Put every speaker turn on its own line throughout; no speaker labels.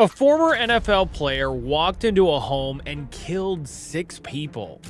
A former NFL player walked into a home and killed 6 people.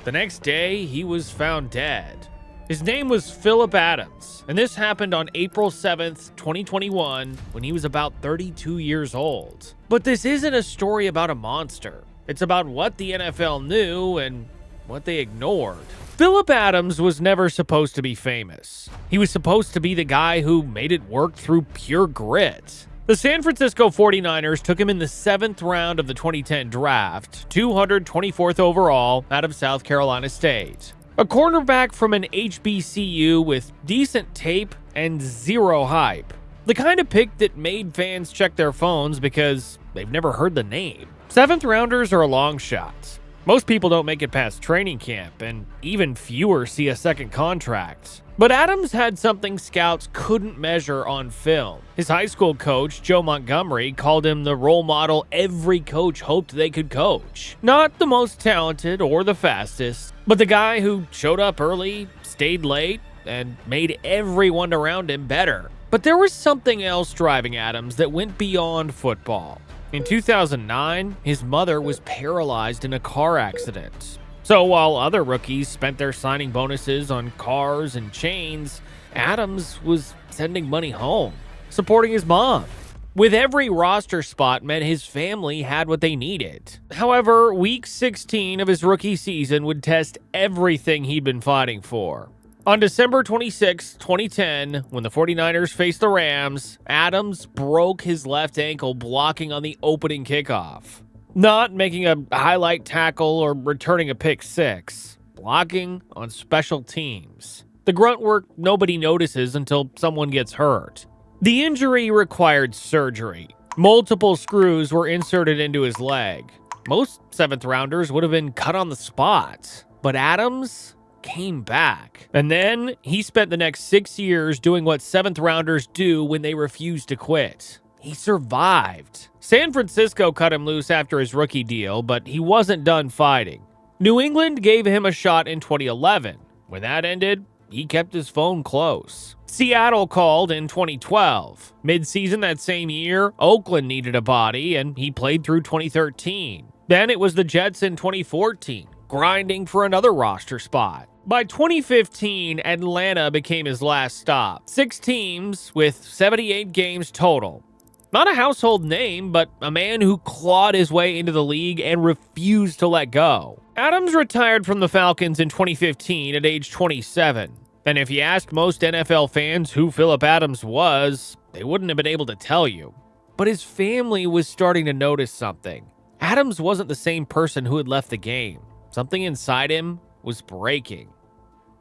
The next day, he was found dead. His name was Phillip Adams, and this happened on April 7th, 2021, when he was about 32 years old. But this isn't a story about a monster. It's about what the NFL knew and what they ignored. Phillip Adams was never supposed to be famous. He was supposed to be the guy who made it work through pure grit. The San Francisco 49ers took him in the 7th round of the 2010 draft, 224th overall out of South Carolina State. A cornerback from an HBCU with decent tape and zero hype. The kind of pick that made fans check their phones because they've never heard the name. 7th rounders are a long shot. Most people don't make it past training camp, and even fewer see a second contract. But Adams had something scouts couldn't measure on film. His high school coach, Joe Montgomery, called him the role model every coach hoped they could coach. Not the most talented or the fastest, but the guy who showed up early, stayed late, and made everyone around him better. But there was something else driving Adams that went beyond football. In 2009, his mother was paralyzed in a car accident. So while other rookies spent their signing bonuses on cars and chains, Adams was sending money home, supporting his mom. With every roster spot meant his family had what they needed. However, week 16 of his rookie season would test everything he'd been fighting for. On December 26, 2010, when the 49ers faced the Rams, Adams broke his left ankle blocking on the opening kickoff. Not making a highlight tackle or returning a pick six. Blocking on special teams. The grunt work nobody notices until someone gets hurt. The injury required surgery. Multiple screws were inserted into his leg. Most 7th rounders would have been cut on the spot. But Adams came back. And then he spent the next 6 years doing what 7th rounders do when they refuse to quit. He survived. San Francisco cut him loose after his rookie deal, but he wasn't done fighting. New England gave him a shot in 2011. When that ended, he kept his phone close. Seattle called in 2012. Mid-season that same year, Oakland needed a body, and he played through 2013. Then it was the Jets in 2014, grinding for another roster spot. By 2015, Atlanta became his last stop. 6 teams with 78 games total. Not a household name, but a man who clawed his way into the league and refused to let go. Adams retired from the Falcons in 2015 at age 27. And if you asked most NFL fans who Phillip Adams was, they wouldn't have been able to tell you. But his family was starting to notice something. Adams wasn't the same person who had left the game. Something inside him was breaking.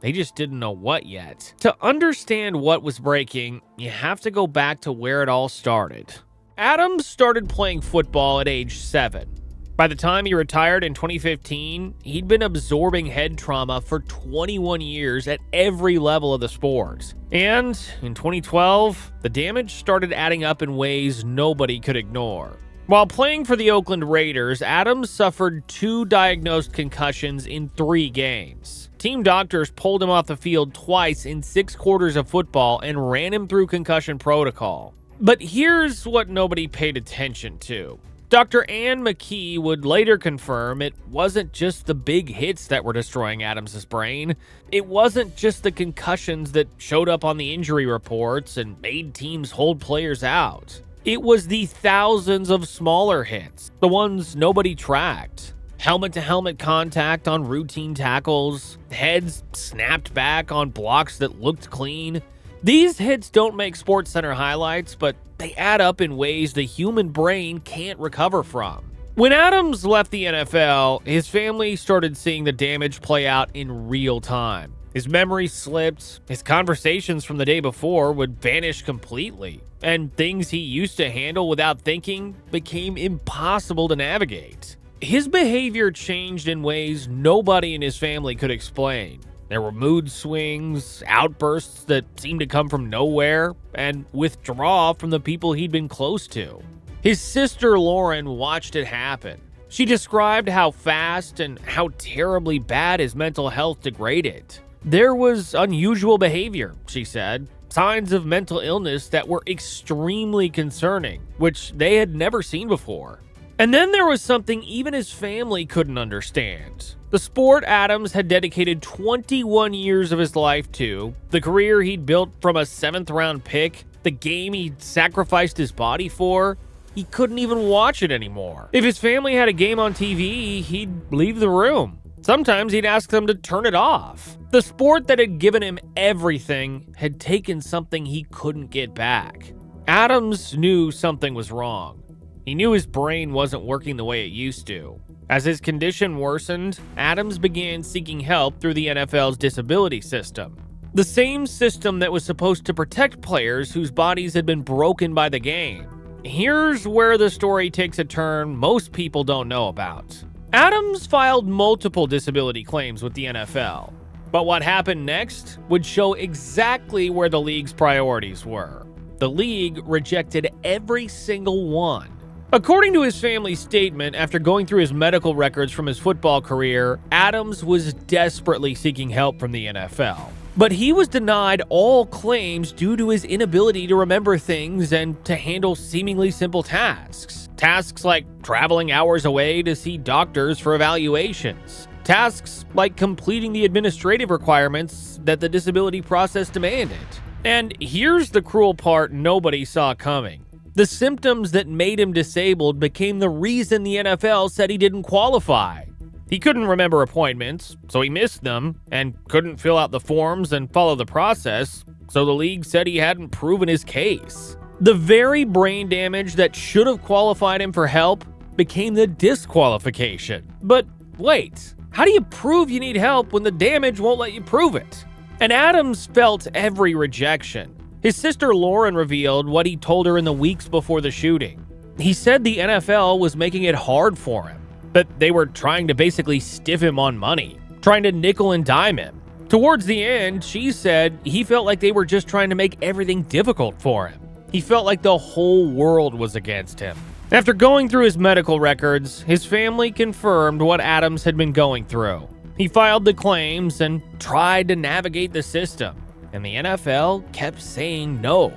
They just didn't know what yet. To understand what was breaking, you have to go back to where it all started. Adams started playing football at age 7. By the time he retired in 2015, he'd been absorbing head trauma for 21 years at every level of the sport. And in 2012, the damage started adding up in ways nobody could ignore. While playing for the Oakland Raiders, Adams suffered 2 diagnosed concussions in 3 games. Team doctors pulled him off the field twice in 6 quarters of football and ran him through concussion protocol. But here's what nobody paid attention to. Dr. Ann McKee would later confirm it wasn't just the big hits that were destroying Adams' brain. It wasn't just the concussions that showed up on the injury reports and made teams hold players out. It was the thousands of smaller hits, the ones nobody tracked. Helmet-to-helmet contact on routine tackles, heads snapped back on blocks that looked clean. These hits don't make SportsCenter highlights, but they add up in ways the human brain can't recover from. When Adams left the NFL, his family started seeing the damage play out in real time. His memory slipped, his conversations from the day before would vanish completely, and things he used to handle without thinking became impossible to navigate. His behavior changed in ways nobody in his family could explain. There were mood swings, outbursts that seemed to come from nowhere, and withdrawal from the people he'd been close to. His sister Lauren watched it happen. She described how fast and how terribly bad his mental health degraded. There was unusual behavior, she said. signs of mental illness that were extremely concerning, which they had never seen before. And then there was something even his family couldn't understand. The sport Adams had dedicated 21 years of his life to, the career he'd built from a 7th-round pick, the game he'd sacrificed his body for, he couldn't even watch it anymore. If his family had a game on TV, he'd leave the room. Sometimes he'd ask them to turn it off. The sport that had given him everything had taken something he couldn't get back. Adams knew something was wrong. He knew his brain wasn't working the way it used to. As his condition worsened, Adams began seeking help through the NFL's disability system. The same system that was supposed to protect players whose bodies had been broken by the game. Here's where the story takes a turn most people don't know about. Adams filed multiple disability claims with the NFL. But what happened next would show exactly where the league's priorities were. The league rejected every single one. According to his family's statement, after going through his medical records from his football career, Adams was desperately seeking help from the NFL. But he was denied all claims due to his inability to remember things and to handle seemingly simple tasks. Tasks like traveling hours away to see doctors for evaluations. Tasks like completing the administrative requirements that the disability process demanded. And here's the cruel part nobody saw coming. The symptoms that made him disabled became the reason the NFL said he didn't qualify. He couldn't remember appointments, so he missed them, and couldn't fill out the forms and follow the process, so the league said he hadn't proven his case. The very brain damage that should have qualified him for help became the disqualification. But wait, how do you prove you need help when the damage won't let you prove it? And Adams felt every rejection. His sister Lauren revealed what he told her in the weeks before the shooting. He said the NFL was making it hard for him, but they were trying to basically stiff him on money, trying to nickel and dime him. Towards the end, she said he felt like they were just trying to make everything difficult for him. He felt like the whole world was against him. After going through his medical records, his family confirmed what Adams had been going through. He filed the claims and tried to navigate the system. And the NFL kept saying no.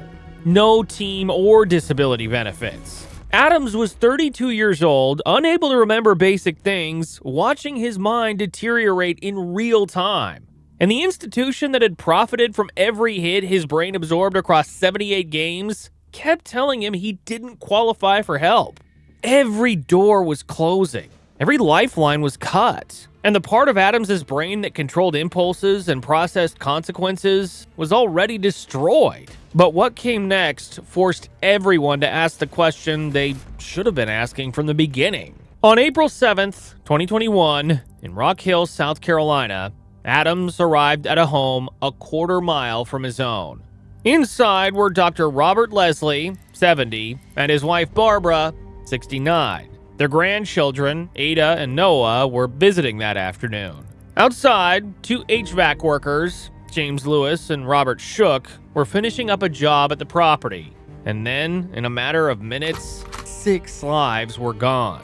No team or disability benefits. Adams was 32 years old, unable to remember basic things, watching his mind deteriorate in real time. And the institution that had profited from every hit his brain absorbed across 78 games kept telling him he didn't qualify for help. Every door was closing. Every lifeline was cut. And the part of Adams' brain that controlled impulses and processed consequences was already destroyed. But what came next forced everyone to ask the question they should have been asking from the beginning. On April 7th, 2021, in Rock Hill, South Carolina, Adams arrived at a home a quarter-mile from his own. Inside were Dr. Robert Leslie, 70, and his wife Barbara, 69. Their grandchildren, Ada and Noah, were visiting that afternoon. Outside, 2 HVAC workers, James Lewis and Robert Shook, were finishing up a job at the property. And then, in a matter of minutes, 6 lives were gone.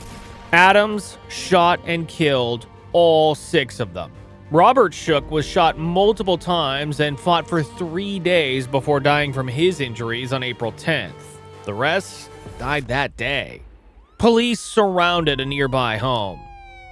Adams shot and killed all 6 of them. Robert Shook was shot multiple times and fought for 3 days before dying from his injuries on April 10th. The rest died that day. Police surrounded a nearby home.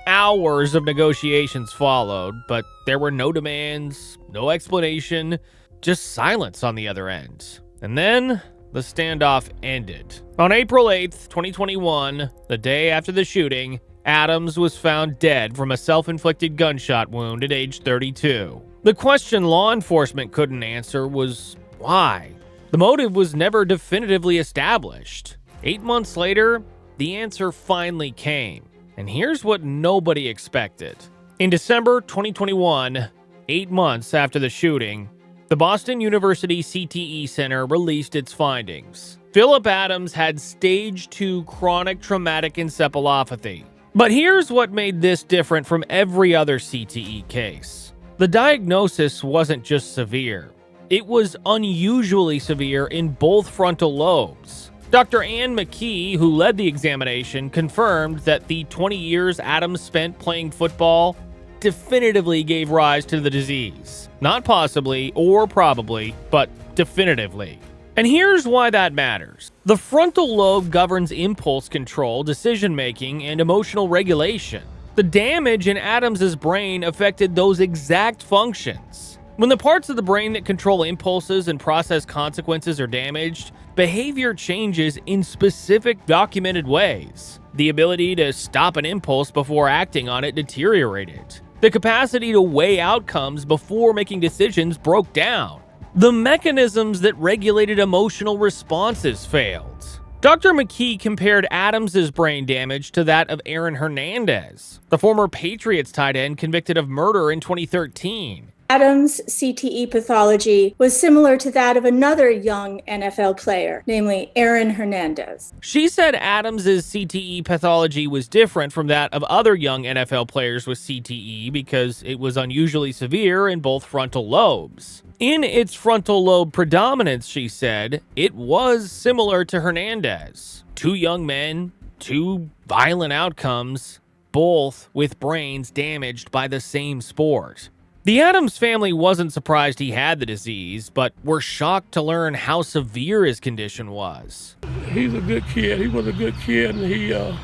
Hours of negotiations followed, but there were no demands, no explanation, just silence on the other end. And then the standoff ended. On April 8th, 2021, the day after the shooting, Adams was found dead from a self-inflicted gunshot wound at age 32. The question law enforcement couldn't answer was why. The motive was never definitively established. 8 months later, the answer finally came. And here's what nobody expected. In December 2021, 8 months after the shooting, the Boston University CTE Center released its findings. Phillip Adams had stage 2 chronic traumatic encephalopathy. But here's what made this different from every other CTE case. The diagnosis wasn't just severe. It was unusually severe in both frontal lobes. Dr. Ann McKee, who led the examination, confirmed that the 20 years Adams spent playing football definitively gave rise to the disease. Not possibly or probably, but definitively. And here's why that matters. The frontal lobe governs impulse control, decision-making, and emotional regulation. The damage in Adams's brain affected those exact functions. When the parts of the brain that control impulses and process consequences are damaged, behavior changes in specific documented ways. The ability to stop an impulse before acting on it deteriorated. The capacity to weigh outcomes before making decisions broke down. The mechanisms that regulated emotional responses failed. Dr. McKee compared Adams's brain damage to that of Aaron Hernandez, the former Patriots tight end convicted of murder in 2013.
Adams' CTE pathology was similar to that of another young NFL player, namely Aaron Hernandez.
She said Adams's CTE pathology was different from that of other young NFL players with CTE because it was unusually severe in both frontal lobes. In its frontal lobe predominance, she said, it was similar to Hernandez. Two young men, two violent outcomes, both with brains damaged by the same sport. The Adams family wasn't surprised he had the disease, but were shocked to learn how severe his condition was.
He's a good kid. He was a good kid, and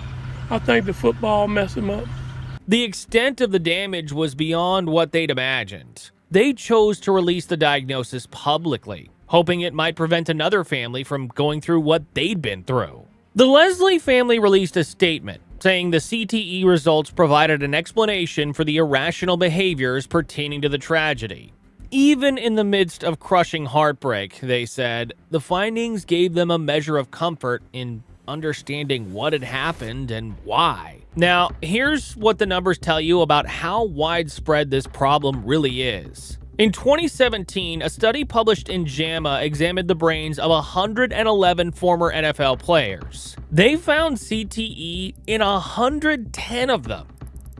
I think the football messed him up.
The extent of the damage was beyond what they'd imagined. They chose to release the diagnosis publicly, hoping it might prevent another family from going through what they'd been through. The Leslie family released a statement saying the CTE results provided an explanation for the irrational behaviors pertaining to the tragedy. Even in the midst of crushing heartbreak, they said, the findings gave them a measure of comfort in understanding what had happened and why. Now, here's what the numbers tell you about how widespread this problem really is. In 2017, a study published in JAMA examined the brains of 111 former NFL players. They found CTE in 110 of them.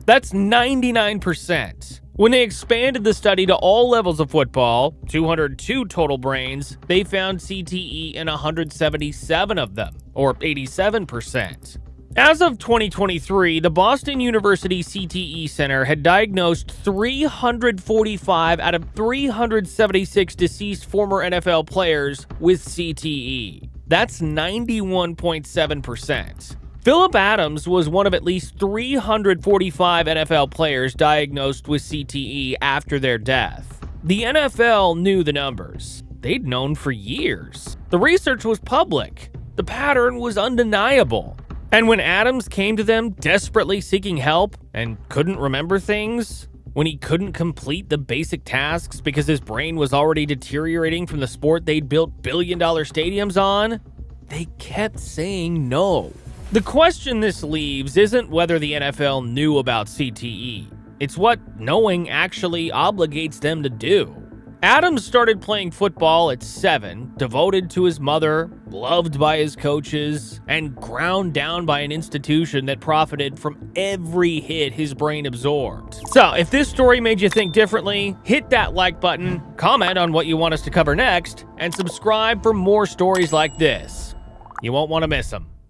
That's 99%. When they expanded the study to all levels of football, 202 total brains, they found CTE in 177 of them, or 87%. As of 2023, the Boston University CTE Center had diagnosed 345 out of 376 deceased former NFL players with CTE. That's 91.7%. Phillip Adams was one of at least 345 NFL players diagnosed with CTE after their death. The NFL knew the numbers. They'd known for years. The research was public. The pattern was undeniable. And when Adams came to them desperately seeking help and couldn't remember things, when he couldn't complete the basic tasks because his brain was already deteriorating from the sport they'd built billion-dollar stadiums on, they kept saying no. The question this leaves isn't whether the NFL knew about CTE. It's what knowing actually obligates them to do. Adams started playing football at 7, devoted to his mother, loved by his coaches, and ground down by an institution that profited from every hit his brain absorbed. So, if this story made you think differently, hit that like button, comment on what you want us to cover next, and subscribe for more stories like this. You won't want to miss them.